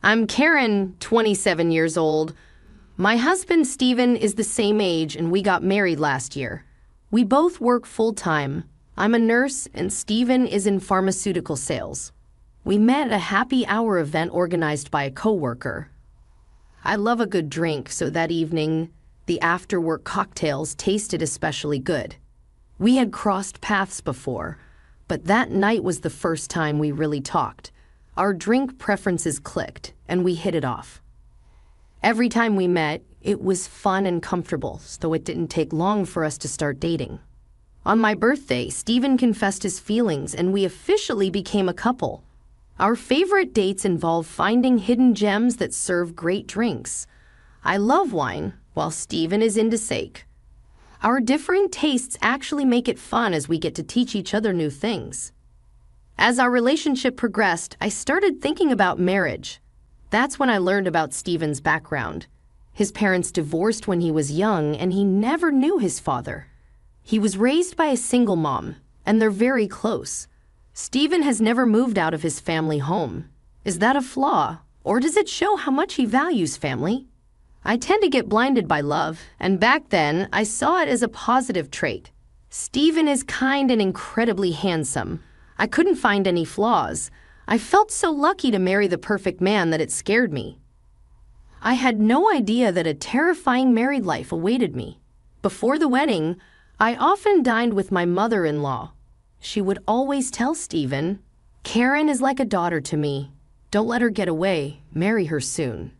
I'm Karen, 27 years old. My husband, Steven, is the same age and we got married last year. We both work full-time. I'm a nurse and Steven is in pharmaceutical sales. We met at a happy hour event organized by a coworker. I love a good drink, so that evening, the after-work cocktails tasted especially good. We had crossed paths before, but that night was the first time we really talked. Our drink preferences clicked, and we hit it off. Every time we met, it was fun and comfortable, so it didn't take long for us to start dating. On my birthday, Steven confessed his feelings, and we officially became a couple. Our favorite dates involve finding hidden gems that serve great drinks. I love wine, while Steven is into steak. Our differing tastes actually make it fun as we get to teach each other new things. As our relationship progressed, I started thinking about marriage. That's when I learned about Steven's background. His parents divorced when he was young, and he never knew his father. He was raised by a single mom, and they're very close. Steven has never moved out of his family home. Is that a flaw, or does it show how much he values family? I tend to get blinded by love, and back then, I saw it as a positive trait. Steven is kind and incredibly handsome. I couldn't find any flaws. I felt so lucky to marry the perfect man that it scared me. I had no idea that a terrifying married life awaited me. Before the wedding, I often dined with my mother-in-law. She would always tell Steven, "Karen is like a daughter to me. Don't let her get away. Marry her soon."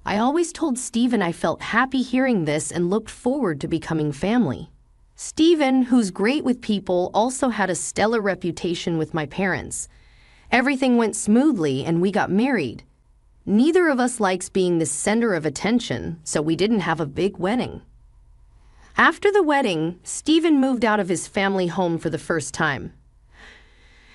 I always told Steven I felt happy hearing this and looked forward to becoming family. Steven, who's great with people, also had a stellar reputation with my parents. Everything went smoothly and we got married. Neither of us likes being the center of attention, so we didn't have a big wedding. After the wedding, Steven moved out of his family home for the first time.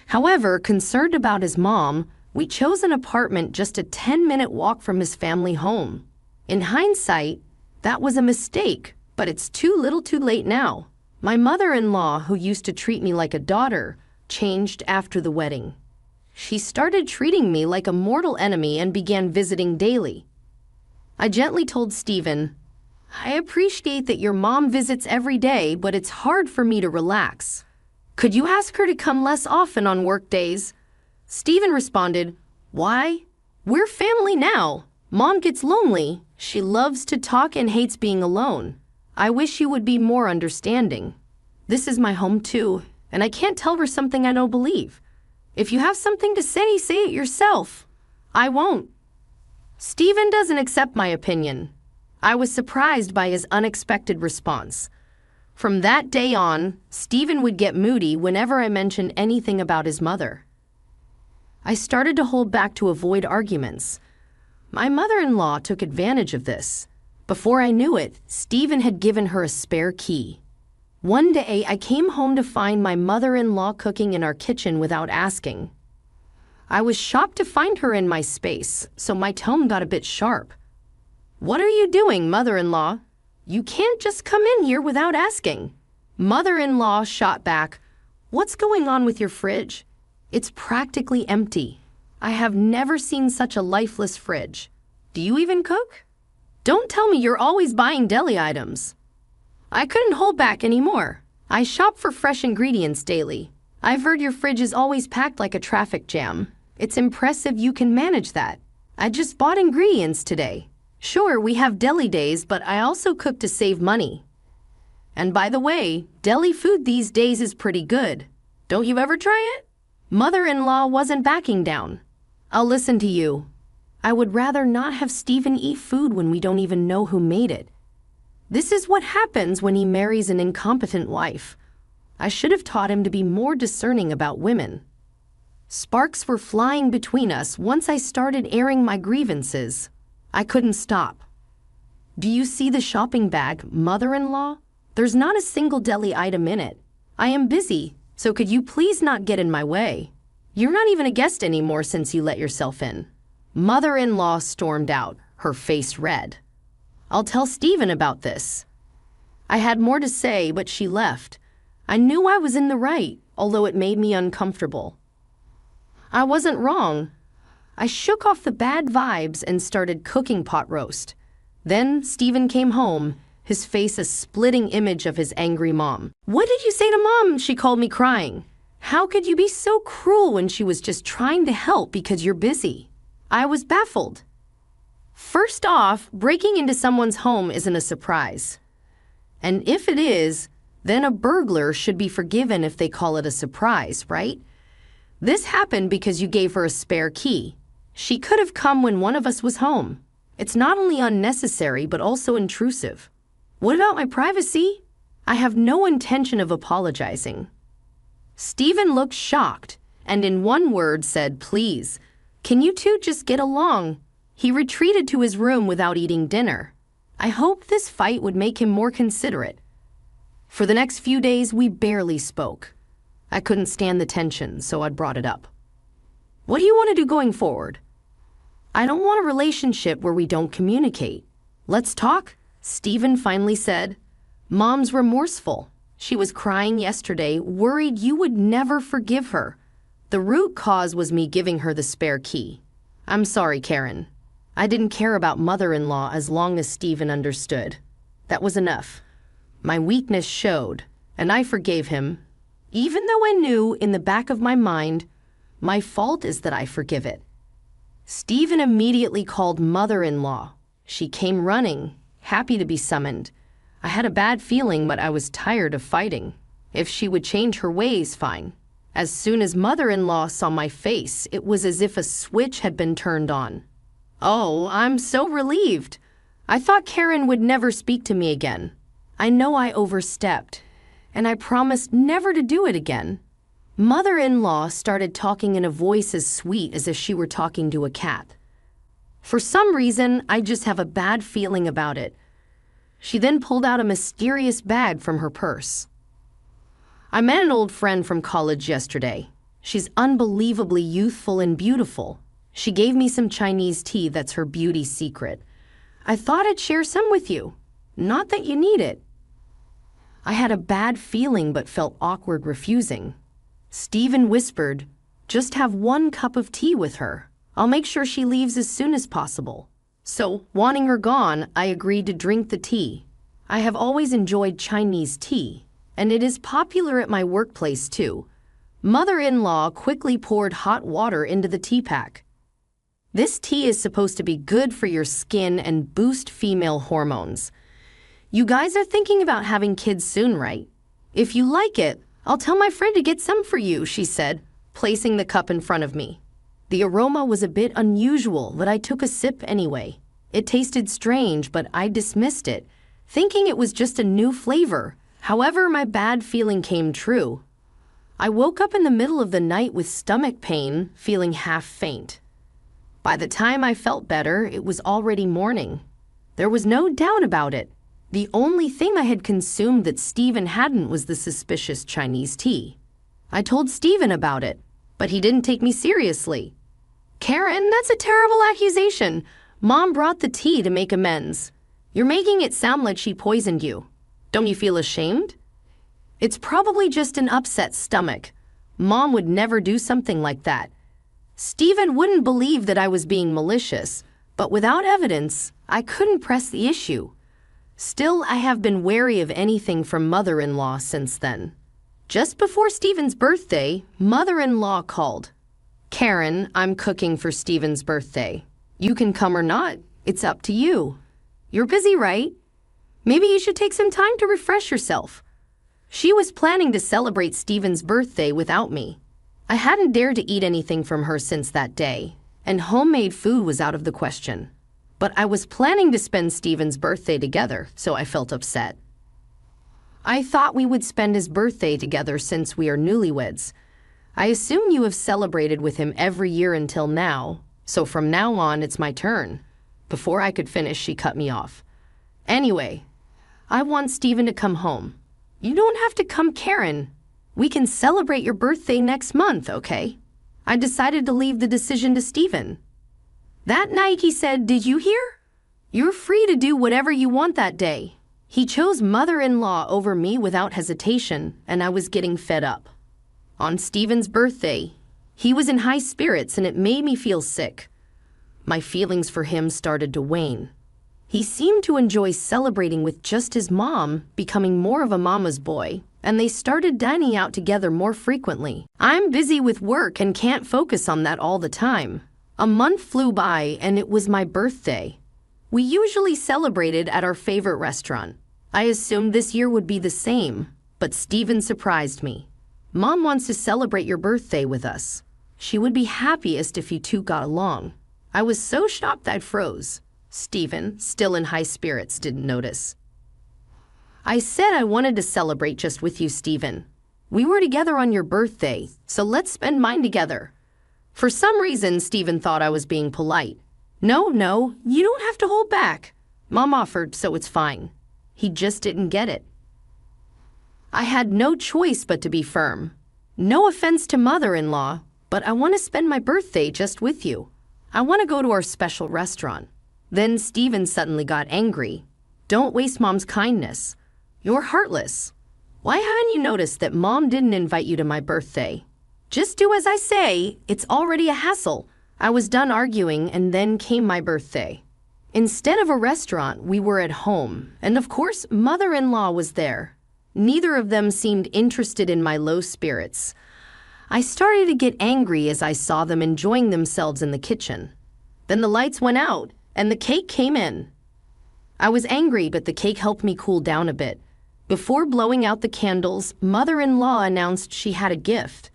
However, concerned about his mom, we chose an apartment just a 10-minute walk from his family home. In hindsight, that was a mistake, but it's too little too late now. My mother-in-law, who used to treat me like a daughter, changed after the wedding. She started treating me like a mortal enemy and began visiting daily. I gently told Steven, "I appreciate that your mom visits every day, but it's hard for me to relax. Could you ask her to come less often on work days?" Steven responded, "Why? We're family now. Mom gets lonely. She loves to talk and hates being alone. I wish you would be more understanding. This is my home too, and I can't tell her something I don't believe. If you have something to say it yourself. I won't." Steven doesn't accept my opinion. I was surprised by his unexpected response. From that day on, Steven would get moody whenever I mentioned anything about his mother. I started to hold back to avoid arguments. My mother-in-law took advantage of this. Before I knew it, Steven had given her a spare key. One day, I came home to find my mother-in-law cooking in our kitchen without asking. I was shocked to find her in my space, so my tone got a bit sharp. "What are you doing, mother-in-law? You can't just come in here without asking." Mother-in-law shot back, "What's going on with your fridge? It's practically empty. I have never seen such a lifeless fridge. Do you even cook? Don't tell me you're always buying deli items." I couldn't hold back anymore. "I shop for fresh ingredients daily. I've heard your fridge is always packed like a traffic jam. It's impressive you can manage that. I just bought ingredients today. Sure, we have deli days, but I also cook to save money. And by the way, deli food these days is pretty good. Don't you ever try it?" Mother-in-law wasn't backing down. "I'll listen to you. I would rather not have Steven eat food when we don't even know who made it. This is what happens when he marries an incompetent wife. I should have taught him to be more discerning about women." Sparks were flying between us once I started airing my grievances. I couldn't stop. "Do you see the shopping bag, mother-in-law? There's not a single deli item in it. I am busy, so could you please not get in my way? You're not even a guest anymore since you let yourself in." Mother-in-law stormed out, her face red. "I'll tell Steven about this." I had more to say, but she left. I knew I was in the right, although it made me uncomfortable. I wasn't wrong. I shook off the bad vibes and started cooking pot roast. Then Stephen came home, his face a splitting image of his angry mom. "What did you say to Mom?" she called me crying. "How could you be so cruel when she was just trying to help because you're busy?" I was baffled. First off, breaking into someone's home isn't a surprise. And if it is, then a burglar should be forgiven if they call it a surprise, right? This happened because you gave her a spare key. She could have come when one of us was home. It's not only unnecessary, but also intrusive. What about my privacy? I have no intention of apologizing. Stephen looked shocked and in one word said, "Please, can you two just get along?" He retreated to his room without eating dinner. I hoped this fight would make him more considerate. For the next few days, we barely spoke. I couldn't stand the tension, so I brought it up. "What do you want to do going forward?" "I don't want a relationship where we don't communicate. Let's talk," Stephen finally said. "Mom's remorseful. She was crying yesterday, worried you would never forgive her. The root cause was me giving her the spare key. I'm sorry, Karen. I didn't care about mother-in-law as long as Stephen understood. That was enough. My weakness showed, and I forgave him, even though I knew in the back of my mind, my fault is that I forgive it." Stephen immediately called mother-in-law. She came running, happy to be summoned. I had a bad feeling, but I was tired of fighting. If she would change her ways, fine. As soon as mother-in-law saw my face, it was as if a switch had been turned on. "Oh, I'm so relieved. I thought Karen would never speak to me again. I know I overstepped, and I promised never to do it again." Mother-in-law started talking in a voice as sweet as if she were talking to a cat. For some reason, I just have a bad feeling about it. She then pulled out a mysterious bag from her purse. "I met an old friend from college yesterday. She's unbelievably youthful and beautiful. She gave me some Chinese tea that's her beauty secret. I thought I'd share some with you. Not that you need it." I had a bad feeling but felt awkward refusing. Stephen whispered, "Just have 1 cup of tea with her. I'll make sure she leaves as soon as possible." So, wanting her gone, I agreed to drink the tea. I have always enjoyed Chinese tea, and it is popular at my workplace too. Mother-in-law quickly poured hot water into the tea pack. "This tea is supposed to be good for your skin and boost female hormones. You guys are thinking about having kids soon, right? If you like it, I'll tell my friend to get some for you," she said, placing the cup in front of me. The aroma was a bit unusual, but I took a sip anyway. It tasted strange, but I dismissed it, thinking it was just a new flavor. However, my bad feeling came true. I woke up in the middle of the night with stomach pain, feeling half faint. By the time I felt better, it was already morning. There was no doubt about it. The only thing I had consumed that Stephen hadn't was the suspicious Chinese tea. I told Stephen about it, but he didn't take me seriously. "Karen, that's a terrible accusation. Mom brought the tea to make amends. You're making it sound like she poisoned you. Don't you feel ashamed?" "It's probably just an upset stomach. Mom would never do something like that." Stephen wouldn't believe that I was being malicious, but without evidence, I couldn't press the issue. Still, I have been wary of anything from mother-in-law since then. Just before Stephen's birthday, mother-in-law called. "Karen, I'm cooking for Stephen's birthday. You can come or not. It's up to you. You're busy, right? Maybe you should take some time to refresh yourself." She was planning to celebrate Stephen's birthday without me. I hadn't dared to eat anything from her since that day, and homemade food was out of the question. But I was planning to spend Stephen's birthday together, so I felt upset. "I thought we would spend his birthday together since we are newlyweds. I assume you have celebrated with him every year until now, so from now on it's my turn." Before I could finish, she cut me off. "Anyway, I want Stephen to come home. You don't have to come, Karen. We can celebrate your birthday next month, okay?" I decided to leave the decision to Stephen. That night he said, "Did you hear? You're free to do whatever you want that day." He chose mother-in-law over me without hesitation, and I was getting fed up. On Stephen's birthday, He was in high spirits and it made me feel sick. My feelings for him started to wane. He seemed to enjoy celebrating with just his mom, becoming more of a mama's boy, and they started dining out together more frequently. I'm busy with work and can't focus on that all the time. A month flew by and it was my birthday. We usually celebrated at our favorite restaurant. I assumed this year would be the same, but Stephen surprised me. Mom wants to celebrate your birthday with us. She would be happiest if you two got along. I was so shocked I froze. Stephen, still in high spirits, didn't notice. I said I wanted to celebrate just with you, Stephen. We were together on your birthday, so let's spend mine together. For some reason, Stephen thought I was being polite. No, you don't have to hold back. Mom offered, so it's fine. He just didn't get it. I had no choice but to be firm. No offense to mother-in-law, but I want to spend my birthday just with you. I want to go to our special restaurant. Then Stephen suddenly got angry. Don't waste Mom's kindness. You're heartless. Why haven't you noticed that Mom didn't invite you to my birthday? Just do as I say. It's already a hassle. I was done arguing and then came my birthday. Instead of a restaurant, we were at home, and of course, mother-in-law was there. Neither of them seemed interested in my low spirits. I started to get angry as I saw them enjoying themselves in the kitchen. Then the lights went out, and the cake came in. I was angry, but the cake helped me cool down a bit. Before blowing out the candles, mother-in-law announced she had a gift.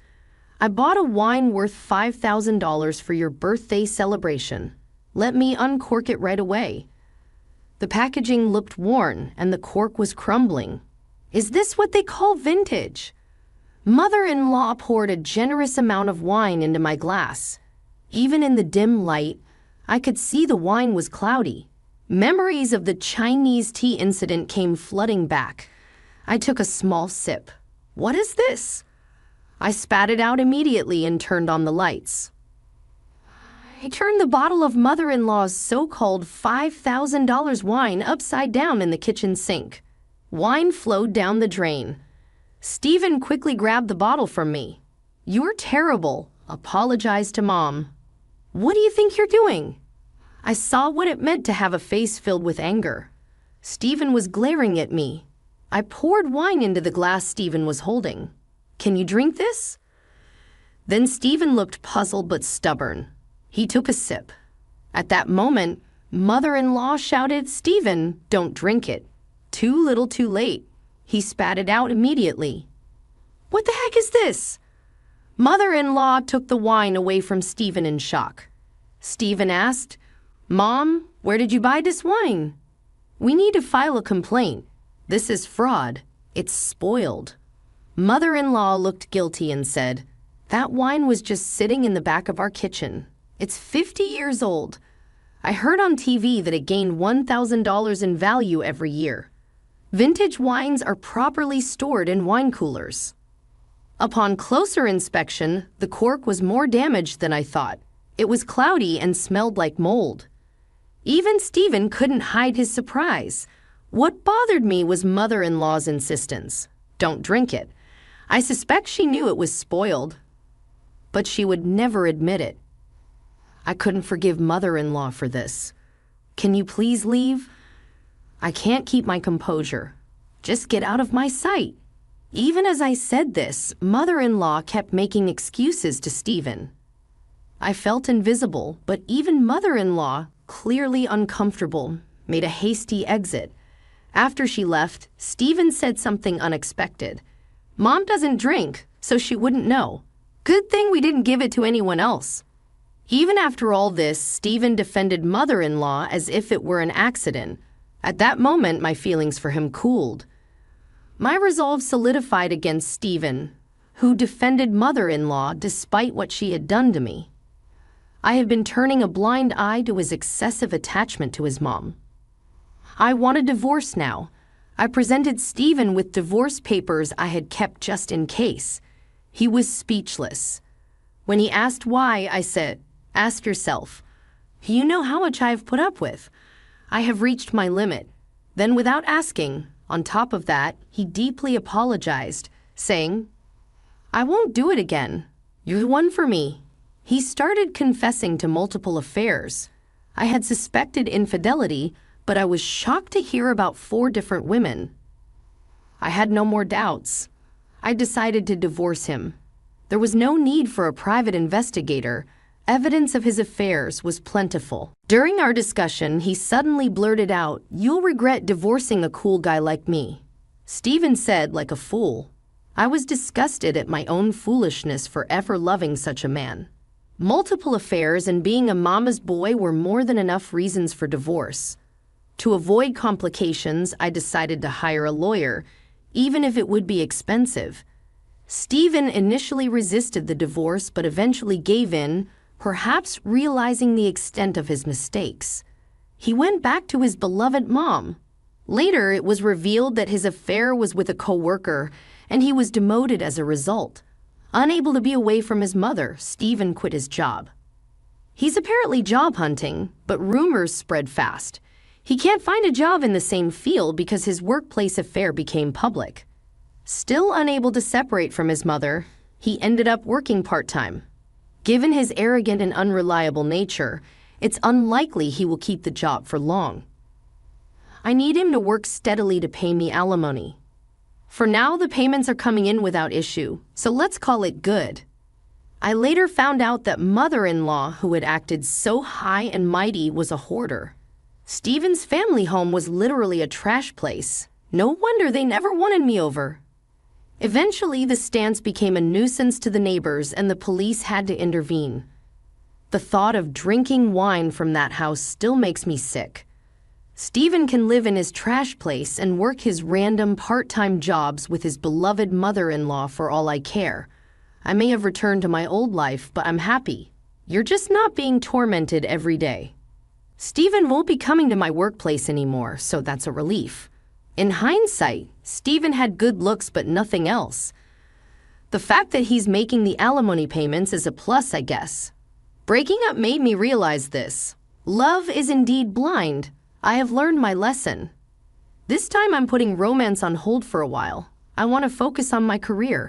I bought a wine worth $5,000 for your birthday celebration. Let me uncork it right away. The packaging looked worn, and the cork was crumbling. Is this what they call vintage? Mother-in-law poured a generous amount of wine into my glass. Even in the dim light, I could see the wine was cloudy. Memories of the Chinese tea incident came flooding back. I took a small sip. What is this? I spat it out immediately and turned on the lights. I turned the bottle of mother-in-law's so-called $5,000 wine upside down in the kitchen sink. Wine flowed down the drain. Stephen quickly grabbed the bottle from me. You're terrible. Apologize to Mom. What do you think you're doing? I saw what it meant to have a face filled with anger. Stephen was glaring at me. I poured wine into the glass Stephen was holding. Can you drink this? Then Stephen looked puzzled but stubborn. He took a sip. At that moment, mother-in-law shouted, Stephen, don't drink it. Too little too late. He spat it out immediately. What the heck is this? Mother-in-law took the wine away from Stephen in shock. Stephen asked, Mom, where did you buy this wine? We need to file a complaint. This is fraud. It's spoiled. Mother-in-law looked guilty and said, that wine was just sitting in the back of our kitchen. It's 50 years old. I heard on TV that it gained $1,000 in value every year. Vintage wines are properly stored in wine coolers. Upon closer inspection, the cork was more damaged than I thought. It was cloudy and smelled like mold. Even Stephen couldn't hide his surprise. What bothered me was mother-in-law's insistence. Don't drink it. I suspect she knew it was spoiled, but she would never admit it. I couldn't forgive mother-in-law for this. Can you please leave? I can't keep my composure. Just get out of my sight. Even as I said this, mother-in-law kept making excuses to Stephen. I felt invisible, but even mother-in-law, clearly uncomfortable, made a hasty exit. After she left, Stephen said something unexpected. Mom doesn't drink, so she wouldn't know. Good thing we didn't give it to anyone else. Even after all this, Stephen defended mother-in-law as if it were an accident. At that moment, my feelings for him cooled. My resolve solidified against Stephen, who defended mother-in-law despite what she had done to me. I have been turning a blind eye to his excessive attachment to his mom. I want a divorce now. I presented Stephen with divorce papers I had kept just in case. He was speechless. When he asked why, I said, ask yourself. You know how much I have put up with. I have reached my limit. Then without asking, on top of that, he deeply apologized, saying, I won't do it again. You're the one for me. He started confessing to multiple affairs. I had suspected infidelity, but I was shocked to hear about 4 different women. I had no more doubts. I decided to divorce him. There was no need for a private investigator. Evidence of his affairs was plentiful. During our discussion, he suddenly blurted out, "You'll regret divorcing a cool guy like me." Stephen said like a fool. I was disgusted at my own foolishness for ever loving such a man. Multiple affairs and being a mama's boy were more than enough reasons for divorce. To avoid complications, I decided to hire a lawyer, even if it would be expensive. Stephen initially resisted the divorce but eventually gave in, perhaps realizing the extent of his mistakes. He went back to his beloved mom. Later, it was revealed that his affair was with a co-worker, and he was demoted as a result. Unable to be away from his mother, Stephen quit his job. He's apparently job hunting, but rumors spread fast. He can't find a job in the same field because his workplace affair became public. Still unable to separate from his mother, he ended up working part-time. Given his arrogant and unreliable nature, it's unlikely he will keep the job for long. I need him to work steadily to pay me alimony. For now, the payments are coming in without issue, so let's call it good. I later found out that mother-in-law who had acted so high and mighty was a hoarder. Stephen's family home was literally a trash place. No wonder they never wanted me over. Eventually, the stance became a nuisance to the neighbors and the police had to intervene. The thought of drinking wine from that house still makes me sick. Stephen can live in his trash place and work his random part-time jobs with his beloved mother-in-law for all I care. I may have returned to my old life, but I'm happy. You're just not being tormented every day. Stephen won't be coming to my workplace anymore, so that's a relief. In hindsight, Stephen had good looks but nothing else. The fact that he's making the alimony payments is a plus, I guess. Breaking up made me realize this. Love is indeed blind. I have learned my lesson. This time I'm putting romance on hold for a while. I want to focus on my career.